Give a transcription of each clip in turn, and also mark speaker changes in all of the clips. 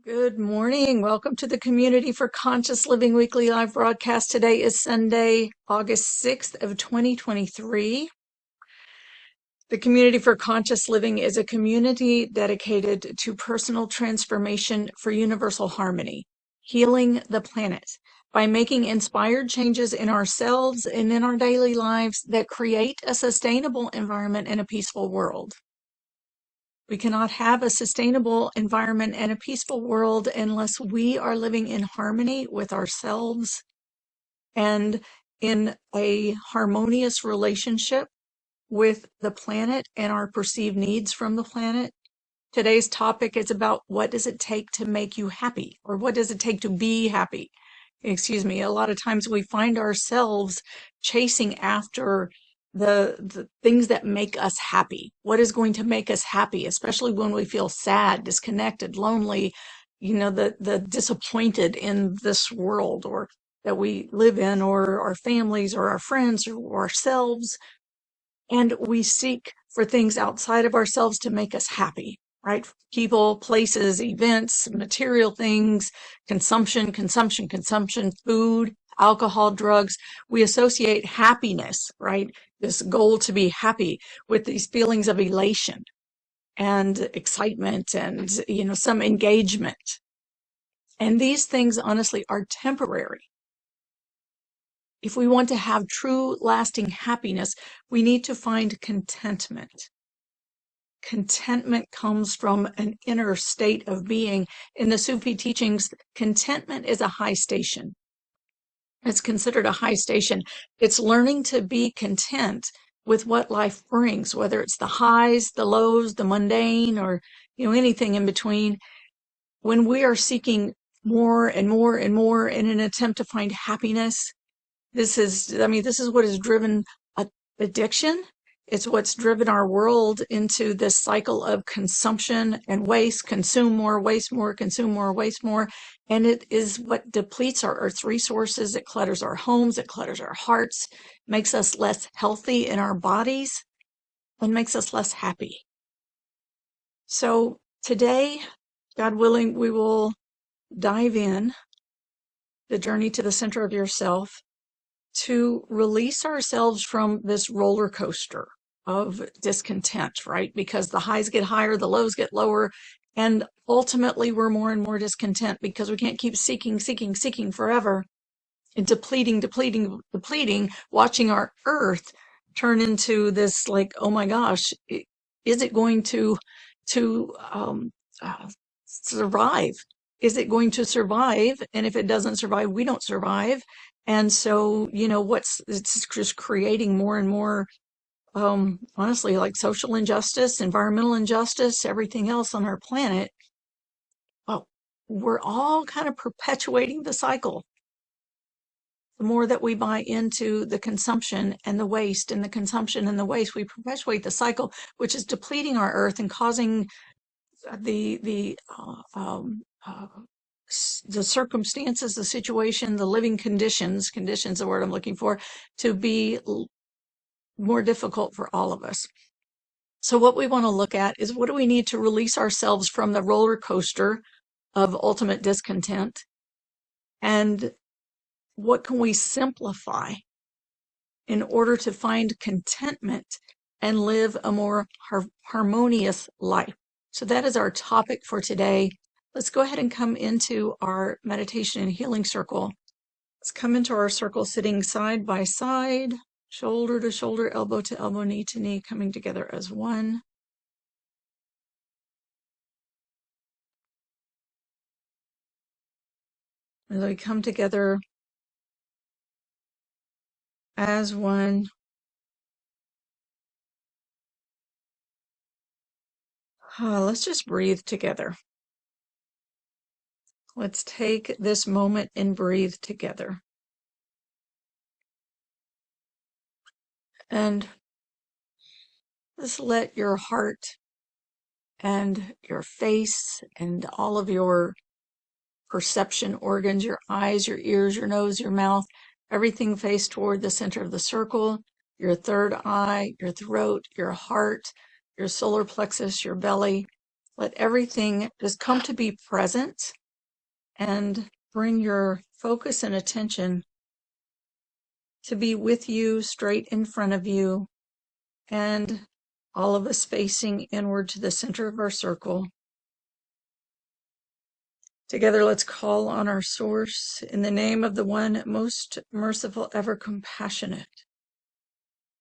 Speaker 1: Good morning. Welcome to the Community for Conscious Living weekly live broadcast. Today is Sunday, August 6th of 2023. The Community for Conscious Living is a community dedicated to personal transformation for universal harmony, healing the planet by making inspired changes in ourselves and in our daily lives that create a sustainable environment and a peaceful world. We cannot have a sustainable environment and a peaceful world unless we are living in harmony with ourselves and in a harmonious relationship with the planet and our perceived needs from the planet. Today's topic is about what does it take to make you happy, or what does it take to be happy? Excuse me. A lot of times we find ourselves chasing after the things that make us happy. What is going to make us happy, especially when we feel sad, disconnected, lonely, the disappointed in this world or that we live in, or our families or our friends or ourselves. And we seek for things outside of ourselves to make us happy, right? People, places, events, material things, consumption, food, alcohol, drugs. We associate happiness, right? This goal to be happy with these feelings of elation and excitement and, some engagement. And these things honestly are temporary. If we want to have true lasting happiness, we need to find contentment. Contentment comes from an inner state of being. In the Sufi teachings, contentment is a high station. It's considered a high station. It's learning to be content with what life brings, whether it's the highs, the lows, the mundane, or anything in between. When we are seeking more and more and more in an attempt to find happiness, this is what has driven addiction. It's what's driven our world into this cycle of consumption and waste, consume more, waste more, consume more, waste more. And it is what depletes our Earth's resources. It clutters our homes. It clutters our hearts, makes us less healthy in our bodies, and makes us less happy. So today, God willing, we will dive in the journey to the center of yourself to release ourselves from this roller coaster of discontent, right? Because the highs get higher, the lows get lower, and ultimately we're more and more discontent because we can't keep seeking forever and depleting, watching our earth turn into this like, oh my gosh, is it going to survive? Is it going to survive? And if it doesn't survive, we don't survive. And so, it's just creating more and more, honestly, like social injustice, environmental injustice, everything else on our planet. Well, we're all kind of perpetuating the cycle. The more that we buy into the consumption and the waste and the consumption and the waste, we perpetuate the cycle, which is depleting our earth and causing the circumstances, the situation, the living conditions is the word I'm looking for, to be more difficult for all of us. So what we want to look at is, what do we need to release ourselves from the roller coaster of ultimate discontent? And what can we simplify in order to find contentment and live a more harmonious life? So that is our topic for today. Let's go ahead and come into our meditation and healing circle. Let's come into our circle sitting side by side, shoulder to shoulder, elbow to elbow, knee to knee, coming together as one. As we come together as one, let's just breathe together. Let's take this moment and breathe together. And just let your heart and your face and all of your perception organs, your eyes, your ears, your nose, your mouth, everything face toward the center of the circle, your third eye, your throat, your heart, your solar plexus, your belly. Let everything just come to be present and bring your focus and attention to be with you, straight in front of you, and all of us facing inward to the center of our circle. Together, let's call on our source in the name of the one most merciful, ever compassionate.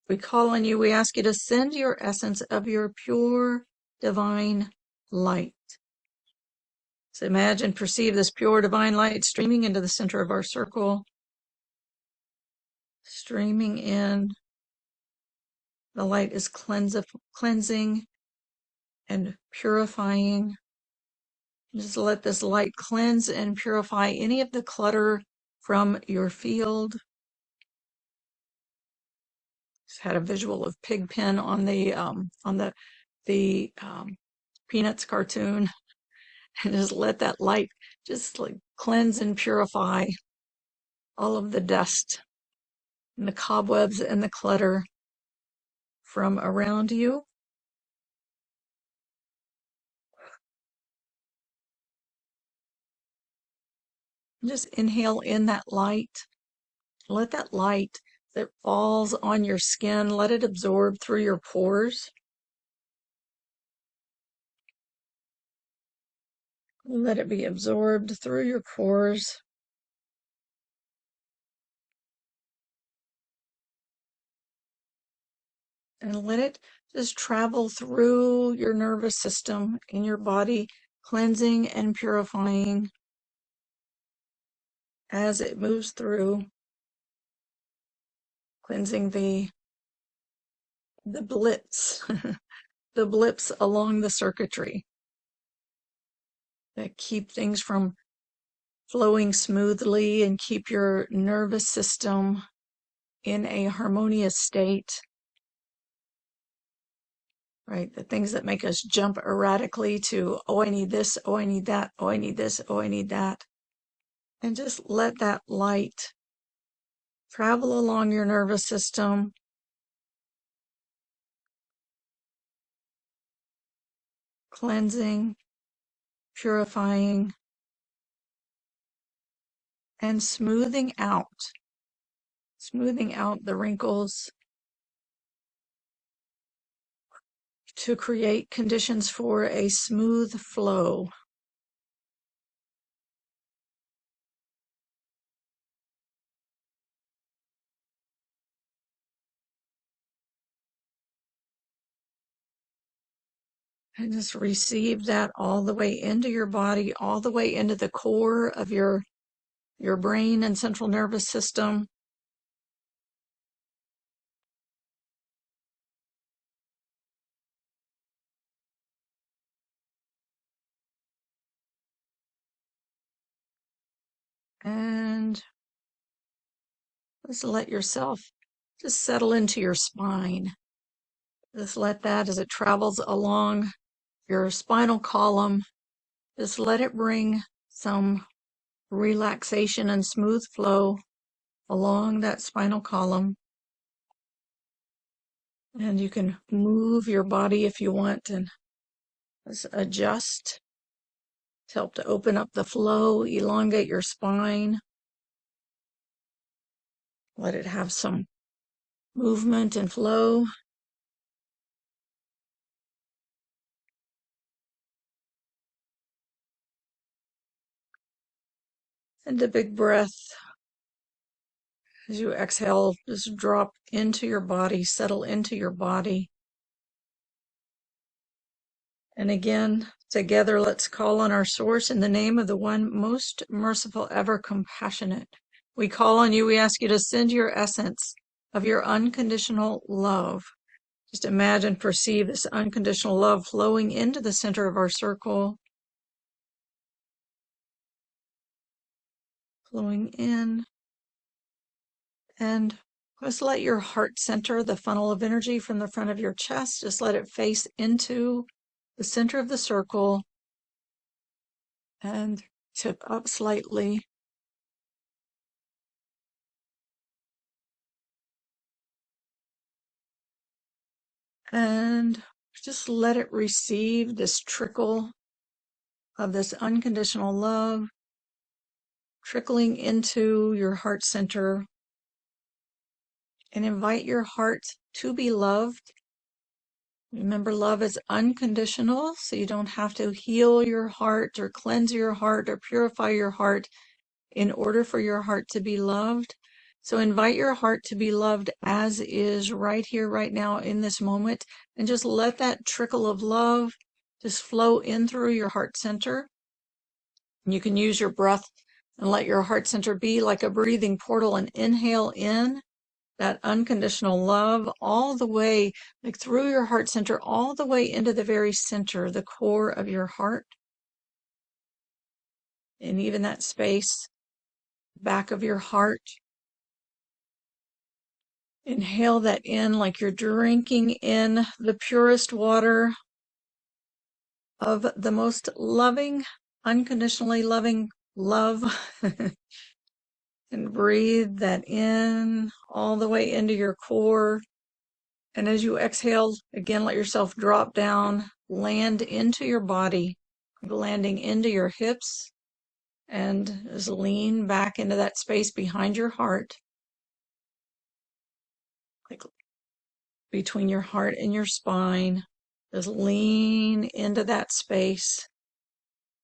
Speaker 1: We call on you. We ask you to send your essence of your pure divine light. So imagine, perceive this pure divine light streaming into the center of our circle, streaming in. The light is cleansing and purifying. Just let this light cleanse and purify any of the clutter from your field. Just had a visual of Pigpen on the Peanuts cartoon, and just let that light just like cleanse and purify all of the dust and the cobwebs and the clutter from around you. Just inhale in that light. Let that light that falls on your skin, let it absorb through your pores. Let it be absorbed through your pores. And let it just travel through your nervous system in your body, cleansing and purifying as it moves through, cleansing the blips, the blips along the circuitry that keep things from flowing smoothly and keep your nervous system in a harmonious state. Right? The things that make us jump erratically to, oh, I need this, oh, I need that, oh, I need this, oh, I need that. And just let that light travel along your nervous system, cleansing, purifying, and smoothing out the wrinkles to create conditions for a smooth flow. And just receive that all the way into your body, all the way into the core of your brain and central nervous system. And just let yourself just settle into your spine. Just let that, as it travels along your spinal column, just let it bring some relaxation and smooth flow along that spinal column. And you can move your body if you want and just adjust to help to open up the flow, elongate your spine. Let it have some movement and flow. And a big breath. As you exhale, just drop into your body, settle into your body. And again, together, let's call on our source in the name of the one most merciful, ever compassionate. We call on you. We ask you to send your essence of your unconditional love. Just imagine, perceive this unconditional love flowing into the center of our circle, flowing in, and just let your heart center, the funnel of energy from the front of your chest, just let it face into the center of the circle and tip up slightly. And Just let it receive this trickle of this unconditional love trickling into your heart center, and invite your heart to be loved. Remember, love is unconditional, so you don't have to heal your heart or cleanse your heart or purify your heart in order for your heart to be loved. So invite your heart to be loved as is right here, right now, in this moment, and just let that trickle of love just flow in through your heart center. And you can use your breath and let your heart center be like a breathing portal, and inhale in that unconditional love all the way, like through your heart center, all the way into the very center, the core of your heart. And even that space back of your heart. Inhale that in like you're drinking in the purest water of the most loving, unconditionally loving love. And breathe that in all the way into your core. And as you exhale, again, let yourself drop down, land into your body, landing into your hips, and just lean back into that space behind your heart, like between your heart and your spine. Just lean into that space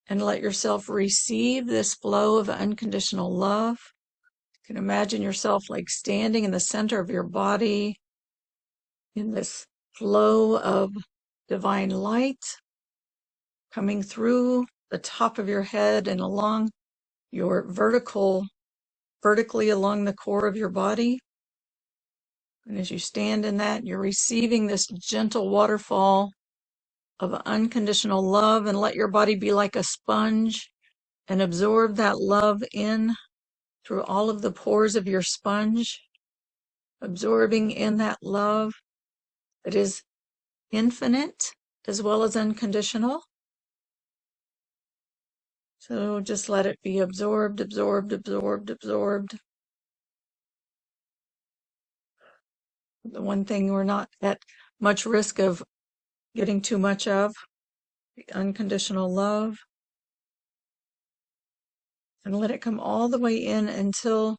Speaker 1: and let yourself receive this flow of unconditional love. You can imagine yourself like standing in the center of your body in this flow of divine light coming through the top of your head and along your vertically along the core of your body. And as you stand in that, you're receiving this gentle waterfall of unconditional love, and let your body be like a sponge and absorb that love in through all of the pores of your sponge, absorbing in that love that is infinite as well as unconditional. So just let it be absorbed, absorbed, absorbed, absorbed. The one thing we're not at much risk of getting too much of, the unconditional love. And let it come all the way in until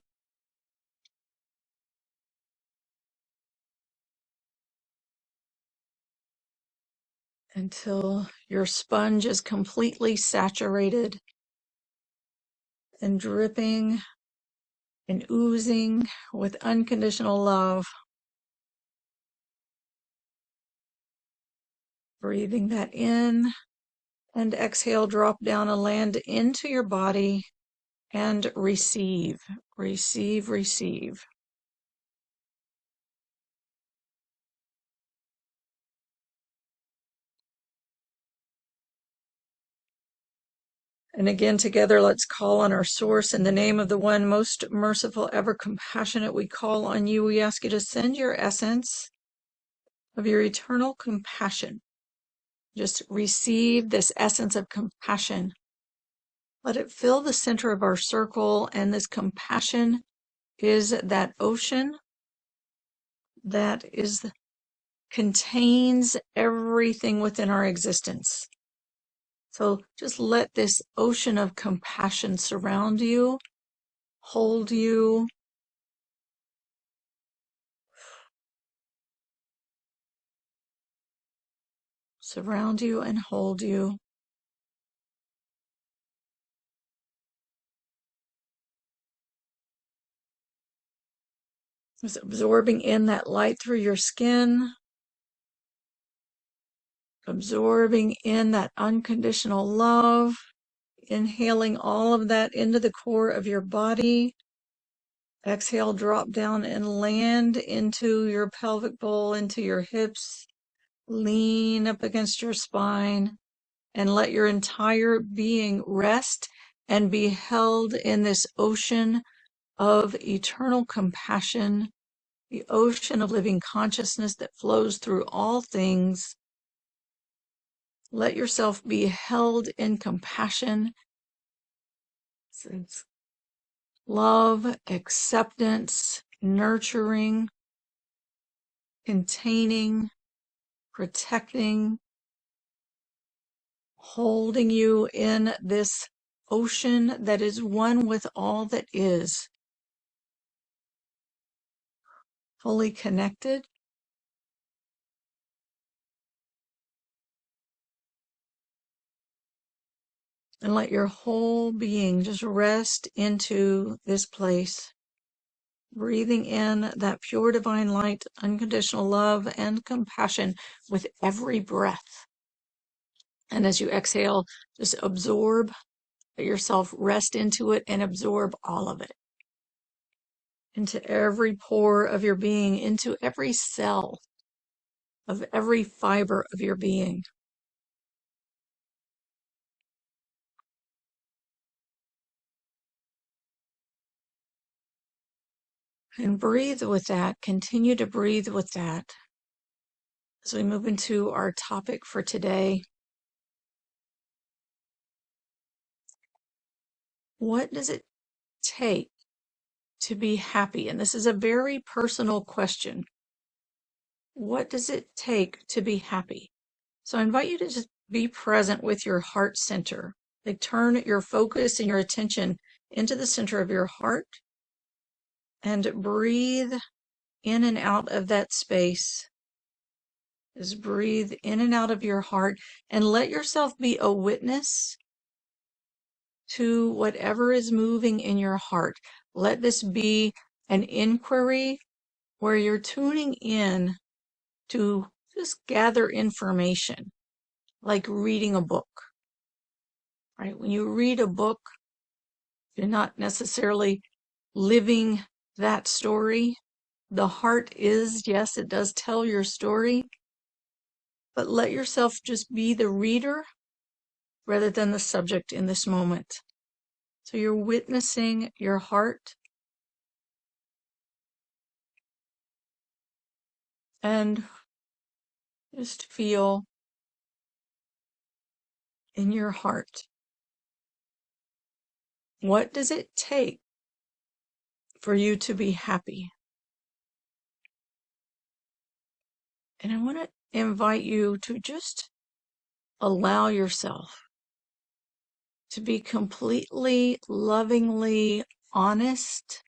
Speaker 1: your sponge is completely saturated and dripping and oozing with unconditional love. Breathing that in, and exhale, drop down and land into your body and receive, receive, receive. And again, together, let's call on our source in the name of the one most merciful, ever compassionate. We call on you. We ask you to send your essence of your eternal compassion. Just receive this essence of compassion. Let it fill the center of our circle, and this compassion is that ocean that contains everything within our existence. So just let this ocean of compassion surround you, hold you, surround you and hold you. Just absorbing in that light through your skin, absorbing in that unconditional love, inhaling all of that into the core of your body. Exhale, drop down and land into your pelvic bowl, into your hips. Lean up against your spine and let your entire being rest and be held in this ocean of eternal compassion, the ocean of living consciousness that flows through all things. Let yourself be held in compassion. It's love, acceptance, nurturing, containing, protecting, holding you in this ocean that is one with all that is, fully connected. And let your whole being just rest into this place, breathing in that pure divine light, unconditional love and compassion with every breath. And as you exhale, just absorb yourself, rest into it and absorb all of it. Into every pore of your being, into every cell of every fiber of your being. And breathe with that, continue to breathe with that. As we move into our topic for today, what does it take to be happy? And this is a very personal question. What does it take to be happy? So I invite you to just be present with your heart center. Like turn your focus and your attention into the center of your heart and breathe in and out of that space. Just breathe in and out of your heart and let yourself be a witness to whatever is moving in your heart. Let this be an inquiry where you're tuning in to just gather information, like reading a book, right? When you read a book, you're not necessarily living that story. The heart is, yes, it does tell your story, but let yourself just be the reader rather than the subject in this moment. So you're witnessing your heart and just feel in your heart. What does it take for you to be happy? And I want to invite you to just allow yourself to be completely, lovingly honest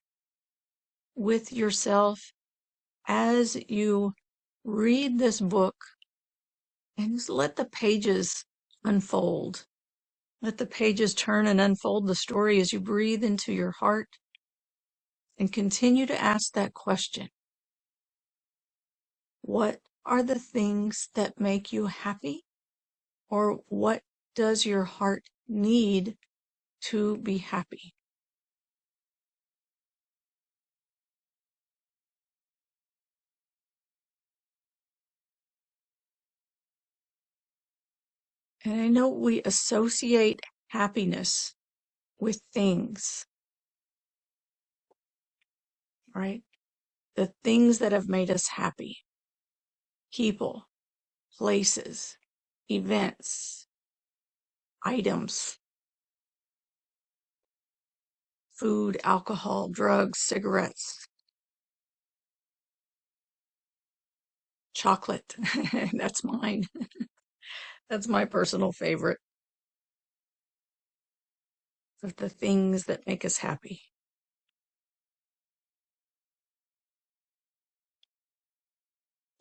Speaker 1: with yourself as you read this book and just let the pages unfold. Let the pages turn and unfold the story as you breathe into your heart and continue to ask that question. What are the things that make you happy? Or what does your heart need to be happy? And I know we associate happiness with things, right? The things that have made us happy. People, places, events, items, food, alcohol, drugs, cigarettes, chocolate. That's mine. That's my personal favorite of the things that make us happy.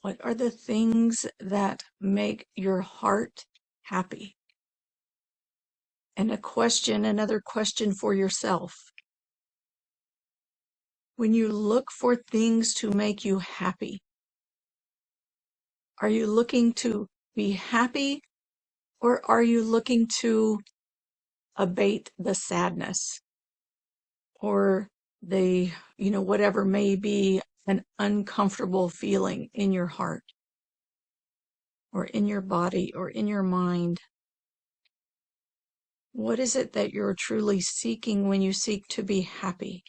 Speaker 1: What are the things that make your heart happy? And another question for yourself. When you look for things to make you happy, are you looking to be happy or are you looking to abate the sadness or the, whatever may be an uncomfortable feeling in your heart or in your body or in your mind? What is it that you're truly seeking when you seek to be happy?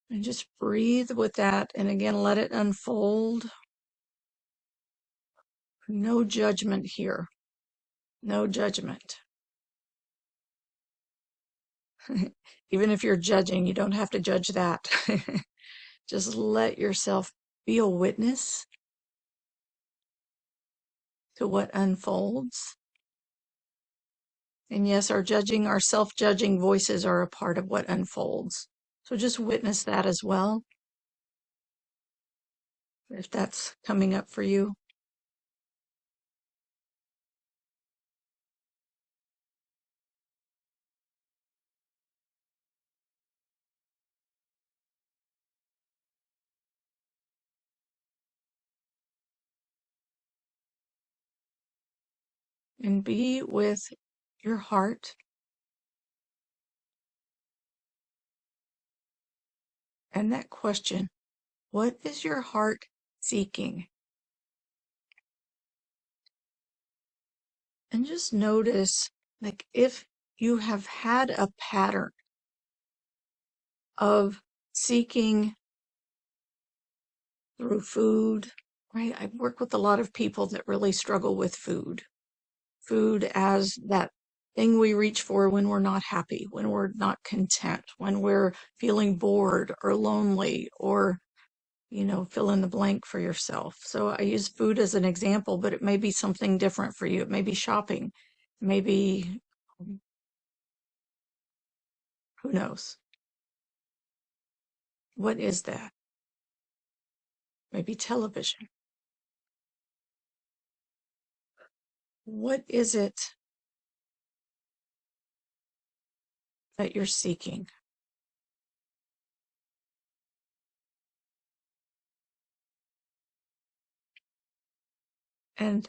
Speaker 1: And just breathe with that. And again, let it unfold. No judgment here. No judgment. Even if you're judging, you don't have to judge that. Just let yourself be a witness to what unfolds. And yes, our self-judging voices are a part of what unfolds. So just witness that as well, if that's coming up for you. And be with your heart and that question, what is your heart seeking? And just notice, like, if you have had a pattern of seeking through food, right? I work with a lot of people that really struggle with food. Food as that thing we reach for when we're not happy, when we're not content, when we're feeling bored or lonely, or, fill in the blank for yourself. So I use food as an example, but it may be something different for you. It may be shopping, maybe, who knows? What is that? Maybe television. What is it that you're seeking? And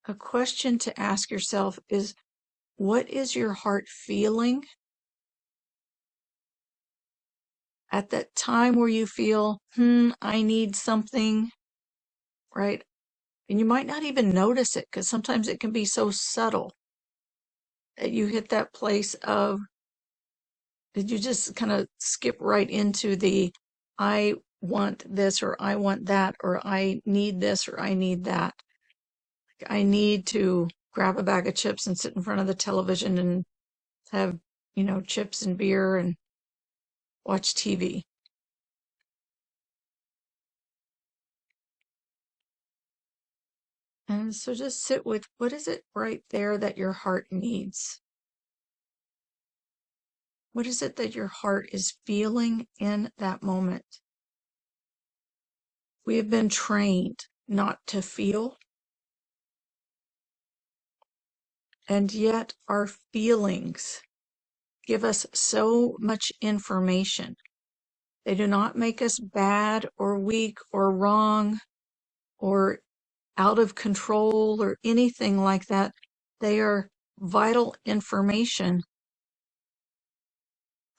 Speaker 1: a question to ask yourself is, what is your heart feeling at that time where you feel, I need something, right? And you might not even notice it because sometimes it can be so subtle that you hit that place of, did you just kind of skip right into the, I want this or I want that or I need this or I need that. I need to grab a bag of chips and sit in front of the television and have, chips and beer and watch TV. And so just sit with, what is it right there that your heart needs? What is it that your heart is feeling in that moment? We have been trained not to feel, and yet our feelings give us so much information. They do not make us bad or weak or wrong or out of control or anything like that. They are vital information.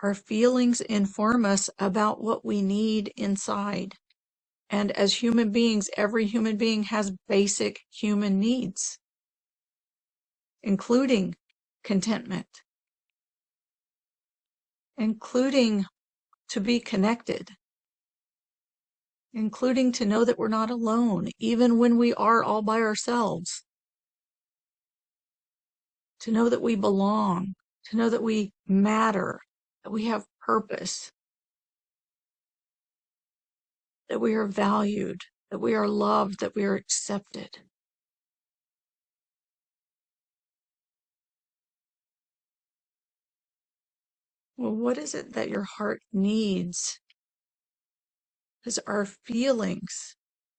Speaker 1: Our feelings inform us about what we need inside. And as human beings, every human being has basic human needs, including contentment, including to be connected, including to know that we're not alone, even when we are all by ourselves, to know that we belong, to know that we matter, that we have purpose, that we are valued, that we are loved, that we are accepted. Well, what is it that your heart needs? Because our feelings,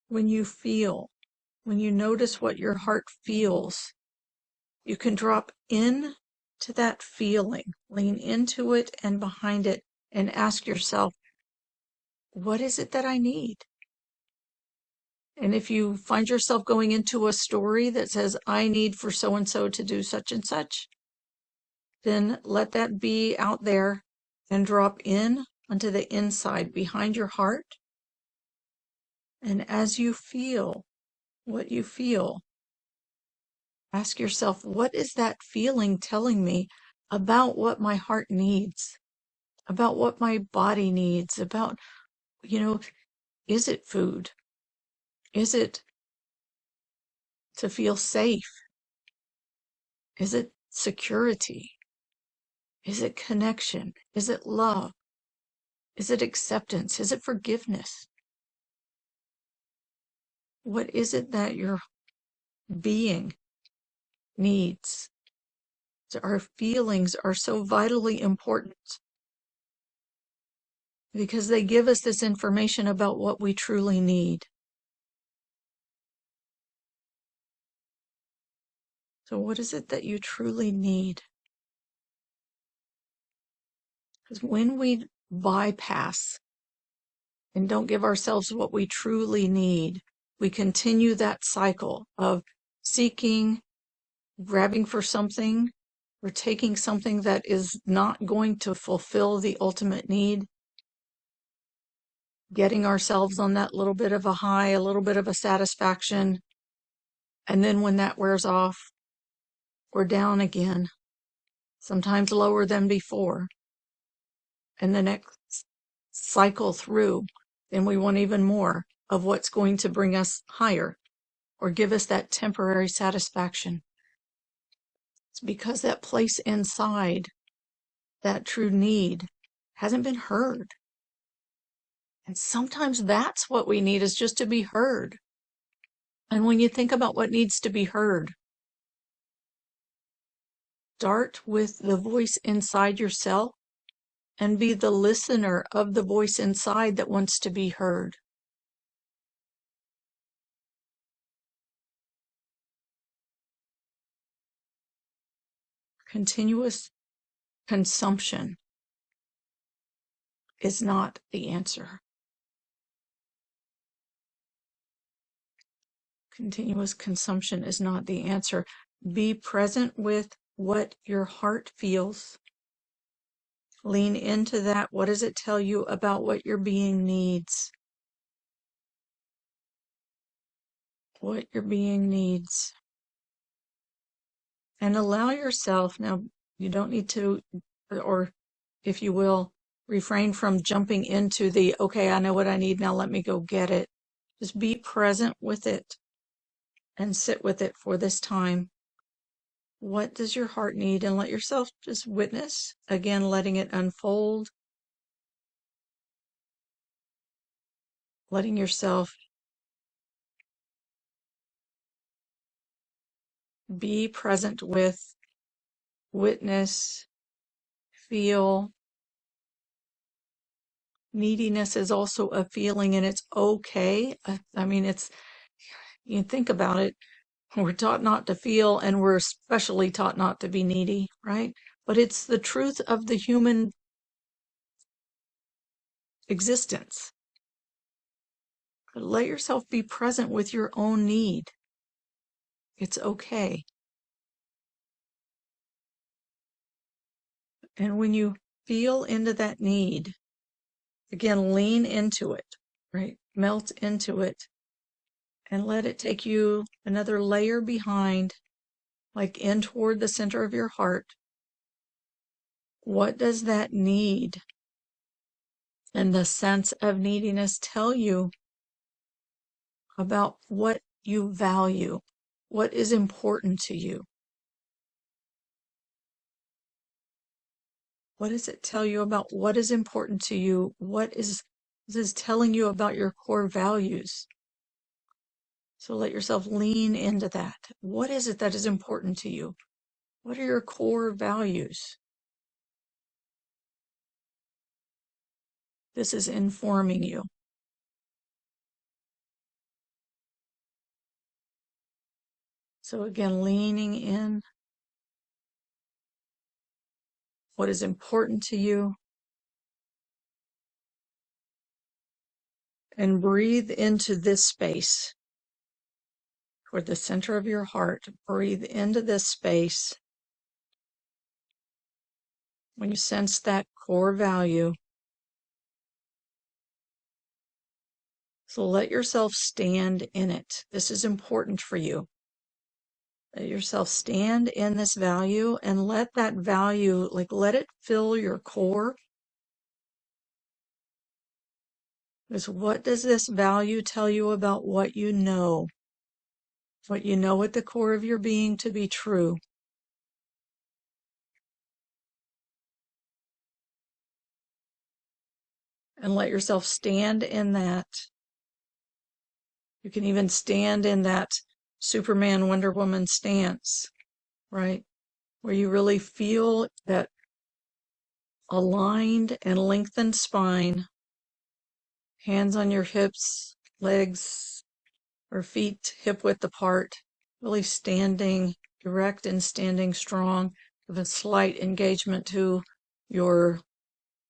Speaker 1: when you feel, when you notice what your heart feels, you can drop in to that feeling, lean into it and behind it, and ask yourself, what is it that I need? And if you find yourself going into a story that says, I need for so-and-so to do such and such, then let that be out there and drop in onto the inside behind your heart. And as you feel what you feel, ask yourself, what is that feeling telling me about what my heart needs, about what my body needs, about, is it food? Is it to feel safe? Is it security? Is it connection? Is it love? Is it acceptance? Is it forgiveness? What is it that your being needs? So our feelings are so vitally important because they give us this information about what we truly need. So what is it that you truly need? Because when we bypass and don't give ourselves what we truly need, we continue that cycle of seeking, grabbing for something, or taking something that is not going to fulfill the ultimate need, getting ourselves on that little bit of a high, a little bit of a satisfaction. And then when that wears off, we're down again, sometimes lower than before. And the next cycle through, then we want even more of what's going to bring us higher or give us that temporary satisfaction. It's because that place inside, that true need, hasn't been heard. And sometimes that's what we need, is just to be heard. And when you think about what needs to be heard, start with the voice inside yourself and be the listener of the voice inside that wants to be heard. Continuous consumption is not the answer. Continuous consumption is not the answer. Be present with what your heart feels. Lean into that. What does it tell you about what your being needs? What your being needs. And allow yourself, now you don't need to, or if you will, refrain from jumping into the, okay, I know what I need, now let me go get it. Just be present with it and sit with it for this time. What does your heart need? And let yourself just witness, again, letting it unfold, letting yourself be present with, witness, feel. Neediness is also a feeling, and it's okay. I mean, it's, you think about it, we're taught not to feel, and we're especially taught not to be needy, right? But it's the truth of the human existence. But let yourself be present with your own need. It's okay. And when you feel into that need, again, lean into it, right? Melt into it and let it take you another layer behind, like in toward the center of your heart. What does that need and the sense of neediness tell you about what you value? What is important to you? What does it tell you about what is important to you? What is this telling you about your core values? So let yourself lean into that. What is it that is important to you? What are your core values? This is informing you. So again, leaning in. What is important to you? And breathe into this space, toward the center of your heart. Breathe into this space. When you sense that core value, so let yourself stand in it. This is important for you. Let yourself stand in this value and let that value, like, let it fill your core. Because what does this value tell you about what you know? What you know at the core of your being to be true. and let yourself stand in that. You can even stand in that Superman, Wonder Woman stance, right? Where you really feel that aligned and lengthened spine, hands on your hips, legs or feet hip width apart, really standing erect and standing strong with a slight engagement to your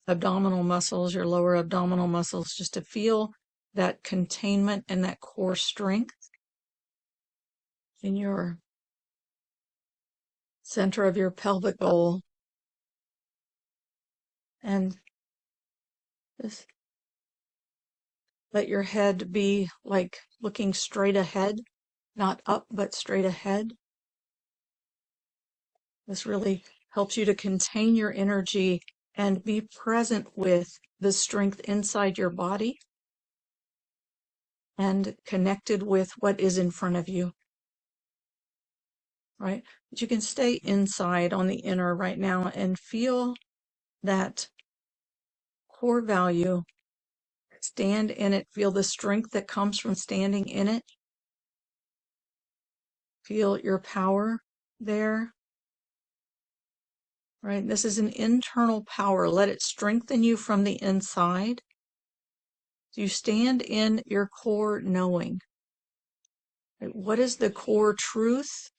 Speaker 1: abdominal muscles, your lower abdominal muscles, just to feel that containment and that core strength in your center of your pelvic bowl. And just let your head be like looking straight ahead, not up, but straight ahead. This really helps you to contain your energy and be present with the strength inside your body and connected with what is in front of you, right? But you can stay inside on the inner right now and feel that core value. Stand in it. Feel the strength that comes from standing in it. Feel your power there. Right? This is an internal power. Let it strengthen you from the inside. You stand in your core knowing. Right? What is the core truth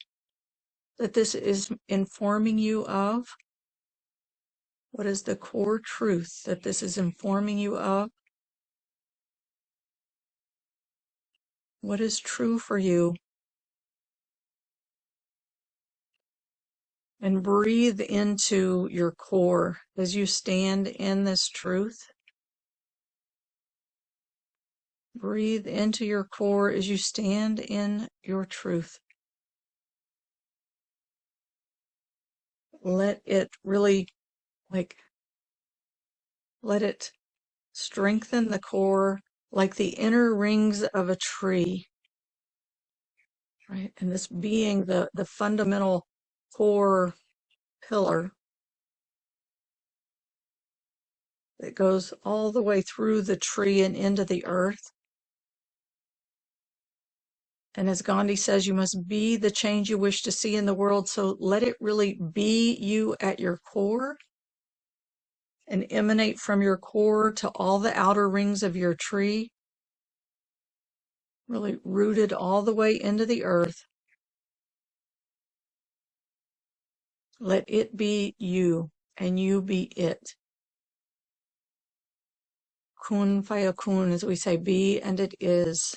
Speaker 1: that this is informing you of? What is the core truth that this is informing you of? What is true for you? And breathe into your core as you stand in this truth. Breathe into your core as you stand in your truth. Let it really, let it strengthen the core like the inner rings of a tree, right? And this being the fundamental core pillar that goes all the way through the tree and into the earth. And as Gandhi says, you must be the change you wish to see in the world. So let it really be you at your core and emanate from your core to all the outer rings of your tree, really rooted all the way into the earth. Let it be you and you be it. Kun fayakun, as we say, be and it is.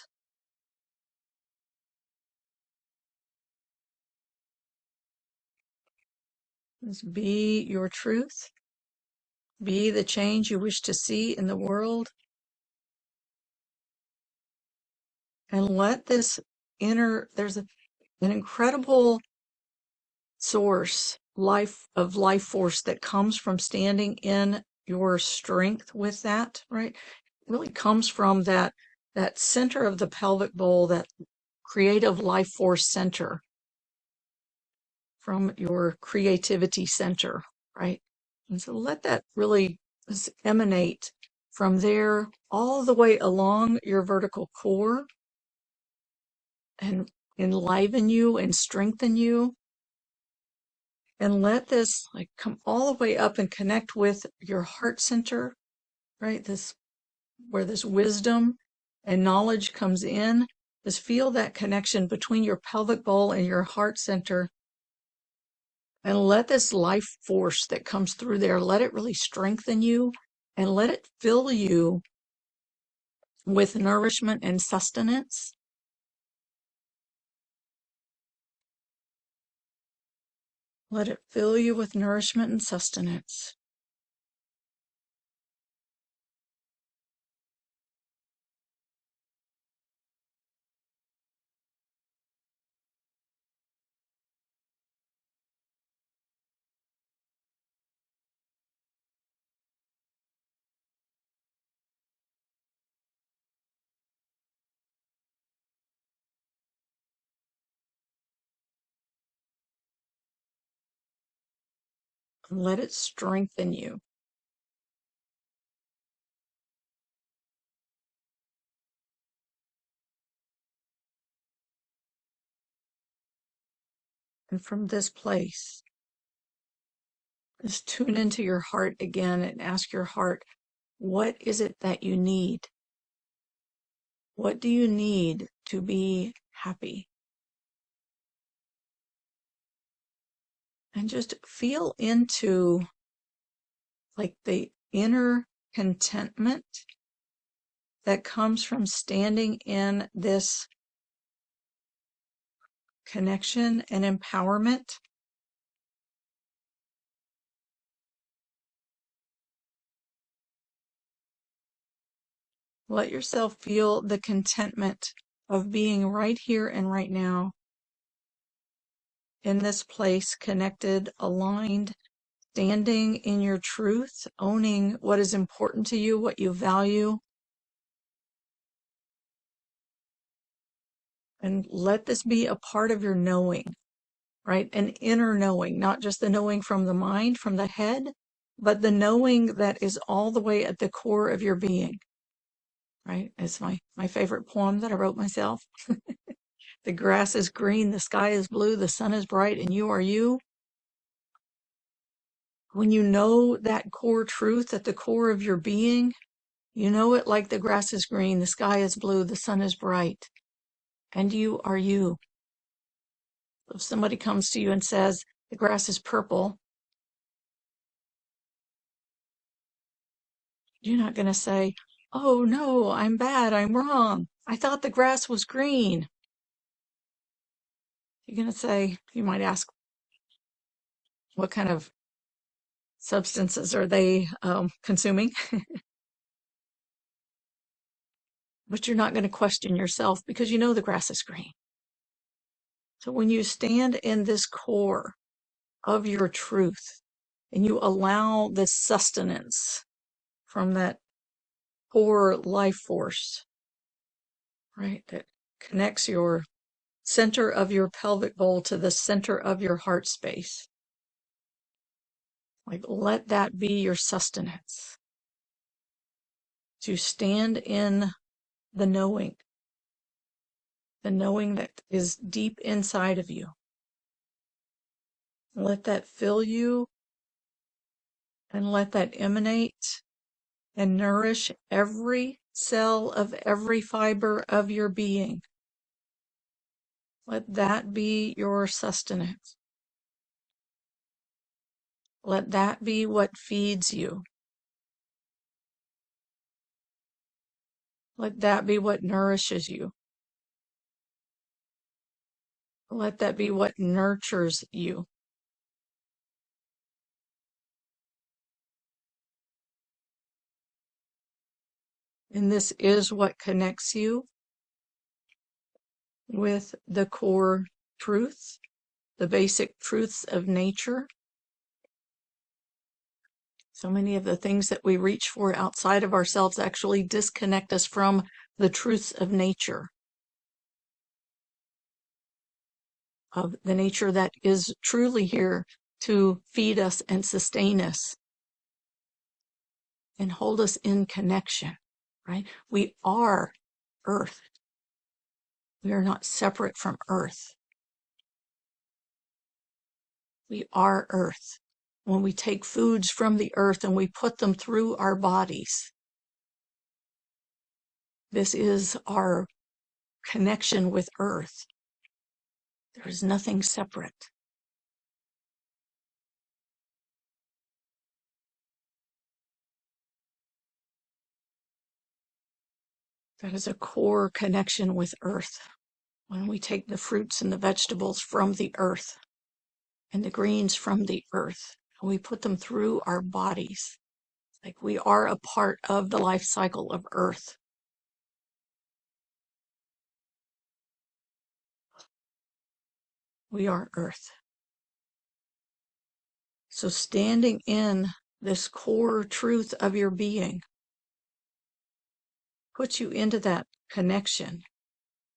Speaker 1: Just be your truth. Be the change you wish to see in the world. And let this there's an incredible source of life force that comes from standing in your strength with that, right? It really comes from that center of the pelvic bowl, that creative life force center, from your creativity center, right? And so let that really emanate from there all the way along your vertical core and enliven you and strengthen you. And let this come all the way up and connect with your heart center, right? Where this wisdom and knowledge comes in. Just feel that connection between your pelvic bowl and your heart center. And let this life force that comes through there, let it really strengthen you and let it fill you with nourishment and sustenance. Let it fill you with nourishment and sustenance. And let it strengthen you. And from this place, just tune into your heart again and ask your heart, what is it that you need? What do you need to be happy? And just feel into like the inner contentment that comes from standing in this connection and empowerment. Let yourself feel the contentment of being right here and right now in this place, connected, aligned, standing in your truth, owning what is important to you, what you value. And let this be a part of your knowing, right? An inner knowing, not just the knowing from the mind, from the head, but the knowing that is all the way at the core of your being, right? It's my favorite poem that I wrote myself. The grass is green, the sky is blue, the sun is bright, and you are you. When you know that core truth at the core of your being, you know it like the grass is green, the sky is blue, the sun is bright, and you are you. If somebody comes to you and says, the grass is purple, you're not going to say, oh no, I'm bad, I'm wrong. I thought the grass was green. You're going to say, you might ask, what kind of substances are they consuming? But you're not going to question yourself because you know the grass is green. So when you stand in this core of your truth and you allow this sustenance from that core life force, right, that connects your center of your pelvic bowl to the center of your heart space, like let that be your sustenance, to stand in the knowing that is deep inside of you. Let that fill you and let that emanate and nourish every cell of every fiber of your being. Let that be your sustenance. Let that be what feeds you. Let that be what nourishes you. Let that be what nurtures you. And this is what connects you with the core truth, the basic truths of nature. So many of the things that we reach for outside of ourselves actually disconnect us from the truths of nature, of the nature that is truly here to feed us and sustain us and hold us in connection, right? We are Earth. We are not separate from Earth. We are Earth. When we take foods from the earth and we put them through our bodies, this is our connection with Earth. There is nothing separate. That is a core connection with Earth. When we take the fruits and the vegetables from the earth and the greens from the earth, and we put them through our bodies, like we are a part of the life cycle of Earth. We are Earth. So standing in this core truth of your being puts you into that connection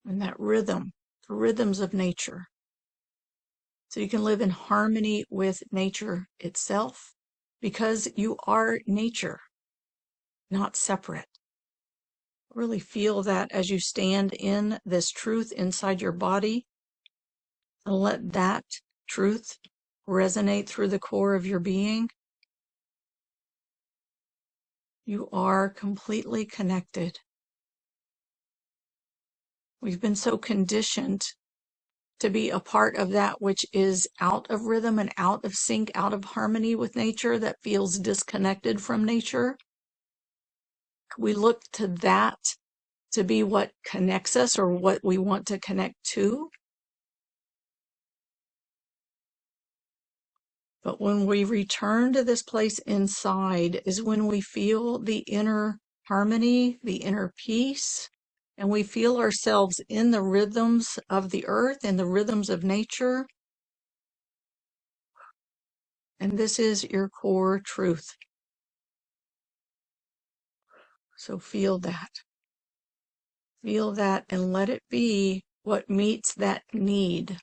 Speaker 1: and that rhythm, the rhythms of nature. So you can live in harmony with nature itself because you are nature, not separate. Really feel that as you stand in this truth inside your body, and let that truth resonate through the core of your being, you are completely connected. We've been so conditioned to be a part of that which is out of rhythm and out of sync, out of harmony with nature, that feels disconnected from nature. We look to that to be what connects us or what we want to connect to. But when we return to this place inside is when we feel the inner harmony, the inner peace, and we feel ourselves in the rhythms of the earth and the rhythms of nature. And this is your core truth. So feel that. Feel that and let it be what meets that need.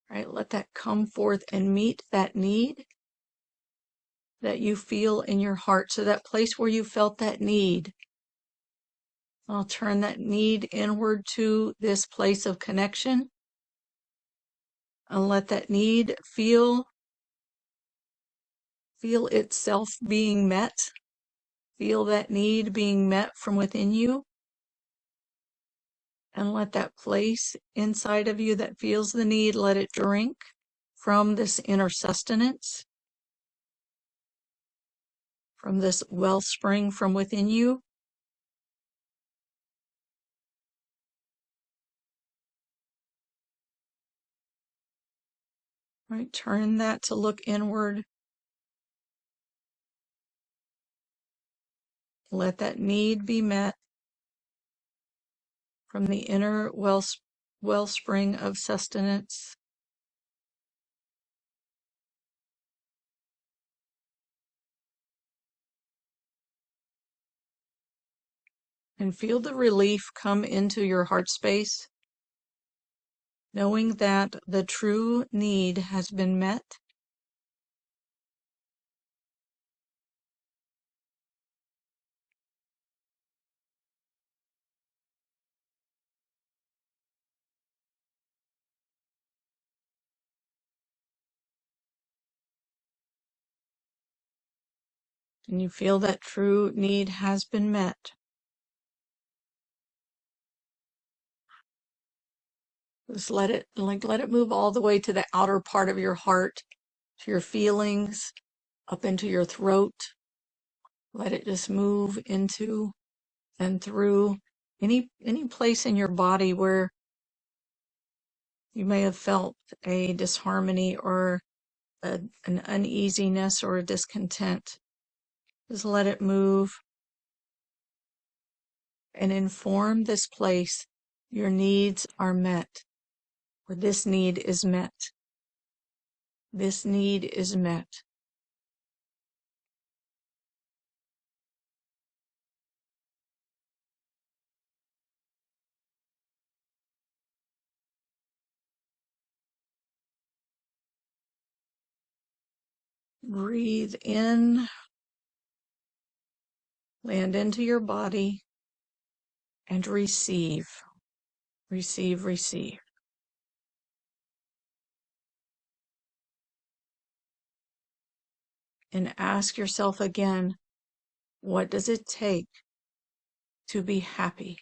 Speaker 1: Right? Let that come forth and meet that need that you feel in your heart. So that place where you felt that need, I'll turn that need inward to this place of connection and let that need feel itself being met. Feel that need being met from within you. And let that place inside of you that feels the need, let it drink from this inner sustenance, from this wellspring from within you. Right, turn that to look inward. Let that need be met from the inner wellspring of sustenance. And feel the relief come into your heart space, knowing that the true need has been met. And you feel that true need has been met. Just let it move all the way to the outer part of your heart, to your feelings, up into your throat. Let it just move into and through any place in your body where you may have felt a disharmony or an uneasiness or a discontent. Just let it move and inform this place your needs are met, or this need is met. This need is met. Breathe in, land into your body, and receive. Receive, receive. And ask yourself again, what does it take to be happy?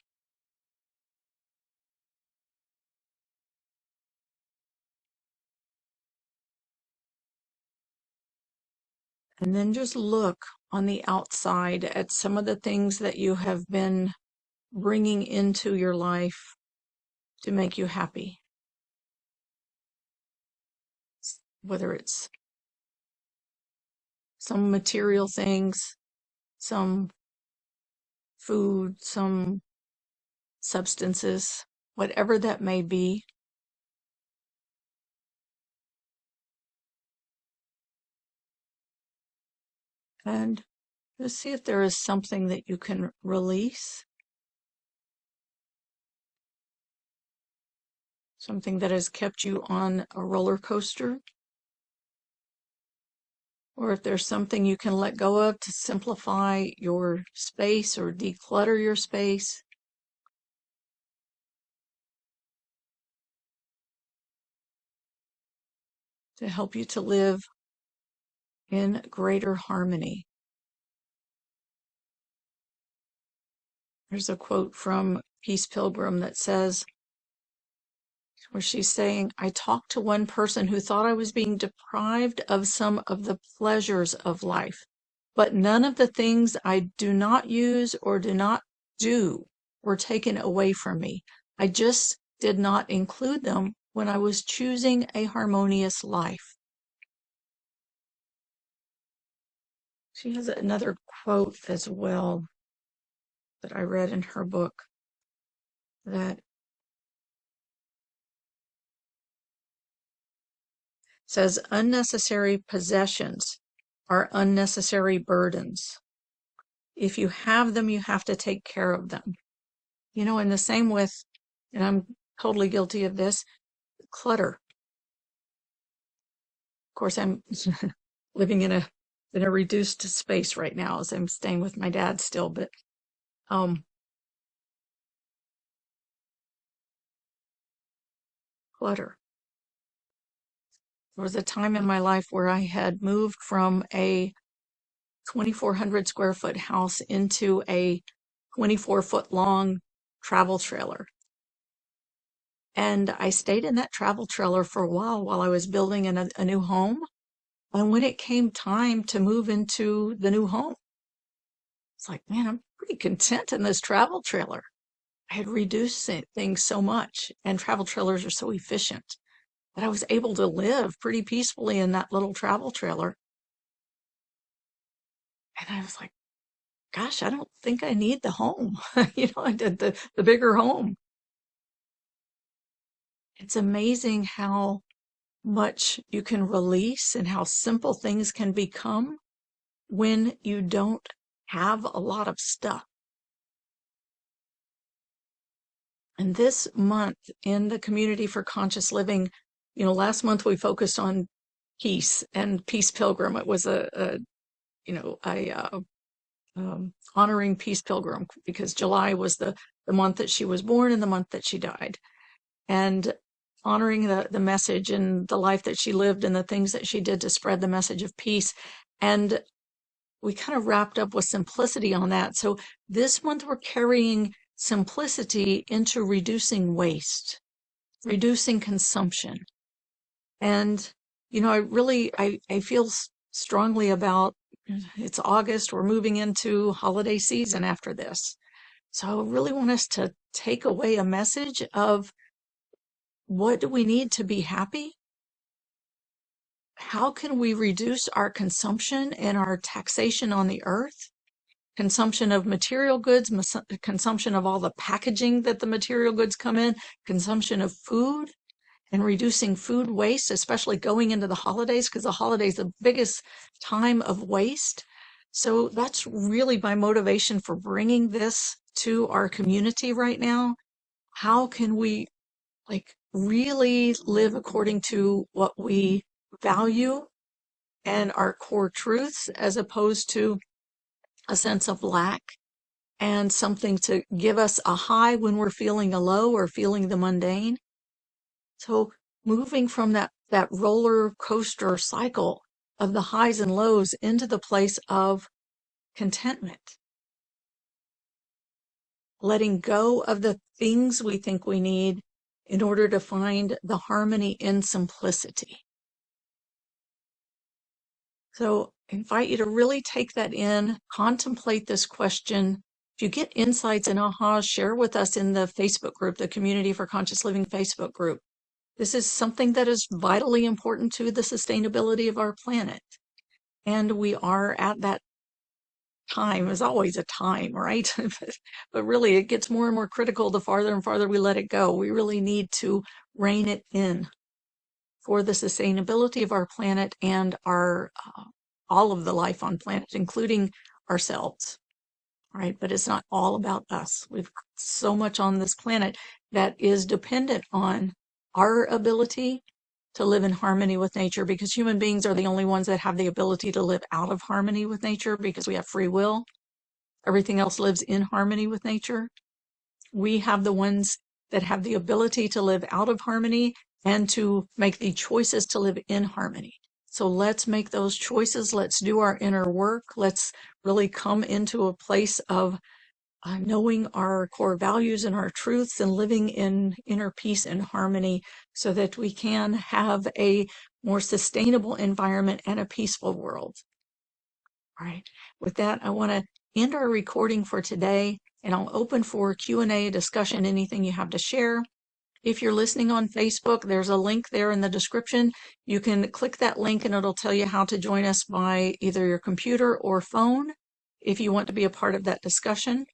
Speaker 1: And then just look on the outside at some of the things that you have been bringing into your life to make you happy. Whether it's some material things, some food, some substances, whatever that may be. And just see if there is something that you can release, something that has kept you on a roller coaster, or if there's something you can let go of to simplify your space or declutter your space. to help you to live in greater harmony. There's a quote from Peace Pilgrim that says, where she's saying, I talked to one person who thought I was being deprived of some of the pleasures of life, but none of the things I do not use or do not do were taken away from me. I just did not include them when I was choosing a harmonious life. She has another quote as well that I read in her book that says, unnecessary possessions are unnecessary burdens. If you have them, you have to take care of them. You know, and the same with, and I'm totally guilty of this, clutter. Of course, I'm living in a reduced space right now as I'm staying with my dad still, but clutter. There was a time in my life where I had moved from a 2,400 square foot house into a 24-foot long travel trailer. And I stayed in that travel trailer for a while I was building a new home. And when it came time to move into the new home, it's like, man, I'm pretty content in this travel trailer. I had reduced things so much, and travel trailers are so efficient that I was able to live pretty peacefully in that little travel trailer. And I was like, gosh, I don't think I need the home. I did the bigger home. It's amazing how much you can release and how simple things can become when you don't have a lot of stuff. And this month in the Community for Conscious Living, last month we focused on peace and Peace Pilgrim. It was honoring Peace Pilgrim because July was the month that she was born and the month that she died. And honoring the message and the life that she lived and the things that she did to spread the message of peace. And we kind of wrapped up with simplicity on that. So this month we're carrying simplicity into reducing waste, reducing consumption. And, I feel strongly about, it's August, we're moving into holiday season after this. So I really want us to take away a message of, what do we need to be happy? How can we reduce our consumption and our taxation on the earth? Consumption of material goods, consumption of all the packaging that the material goods come in, consumption of food, and reducing food waste, especially going into the holidays, because the holidays are the biggest time of waste. So that's really my motivation for bringing this to our community right now. How can we really live according to what we value and our core truths, as opposed to a sense of lack and something to give us a high when we're feeling a low or feeling the mundane? So moving from that roller coaster cycle of the highs and lows into the place of contentment. Letting go of the things we think we need in order to find the harmony in simplicity. So I invite you to really take that in, contemplate this question. If you get insights and ahas, share with us in the Facebook group, the Community for Conscious Living Facebook group. This is something that is vitally important to the sustainability of our planet. And we are at that time. There's always a time, right? But really, it gets more and more critical the farther and farther we let it go. We really need to rein it in for the sustainability of our planet and our all of the life on planet, including ourselves. Right? But it's not all about us. We've got so much on this planet that is dependent on our ability to live in harmony with nature, because human beings are the only ones that have the ability to live out of harmony with nature, because we have free will. Everything else lives in harmony with nature. We have the ones that have the ability to live out of harmony and to make the choices to live in harmony. So let's make those choices. Let's do our inner work. Let's really come into a place of knowing our core values and our truths and living in inner peace and harmony so that we can have a more sustainable environment and a peaceful world. All right. With that, I want to end our recording for today, and I'll open for Q&A, discussion, anything you have to share. If you're listening on Facebook, there's a link there in the description. You can click that link and it'll tell you how to join us by either your computer or phone if you want to be a part of that discussion.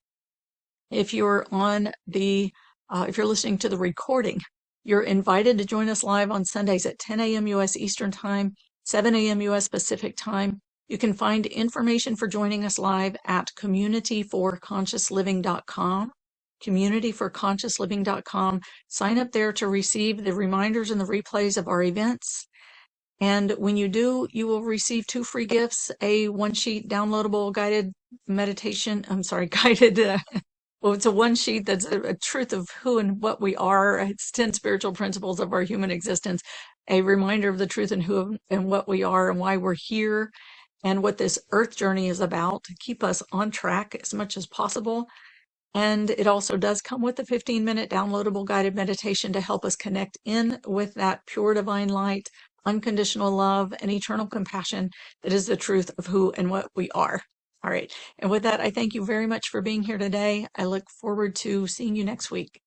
Speaker 1: If you're if you're listening to the recording, you're invited to join us live on Sundays at 10 a.m. U.S. Eastern Time, 7 a.m. U.S. Pacific Time. You can find information for joining us live at communityforconsciousliving.com. communityforconsciousliving.com. Sign up there to receive the reminders and the replays of our events. And when you do, you will receive 2 free gifts, a one-sheet downloadable guided meditation, guided well, it's a one sheet that's a truth of who and what we are. It's 10 spiritual principles of our human existence, a reminder of the truth and who and what we are and why we're here and what this earth journey is about to keep us on track as much as possible. And it also does come with a 15-minute downloadable guided meditation to help us connect in with that pure divine light, unconditional love, and eternal compassion that is the truth of who and what we are. All right. And with that, I thank you very much for being here today. I look forward to seeing you next week.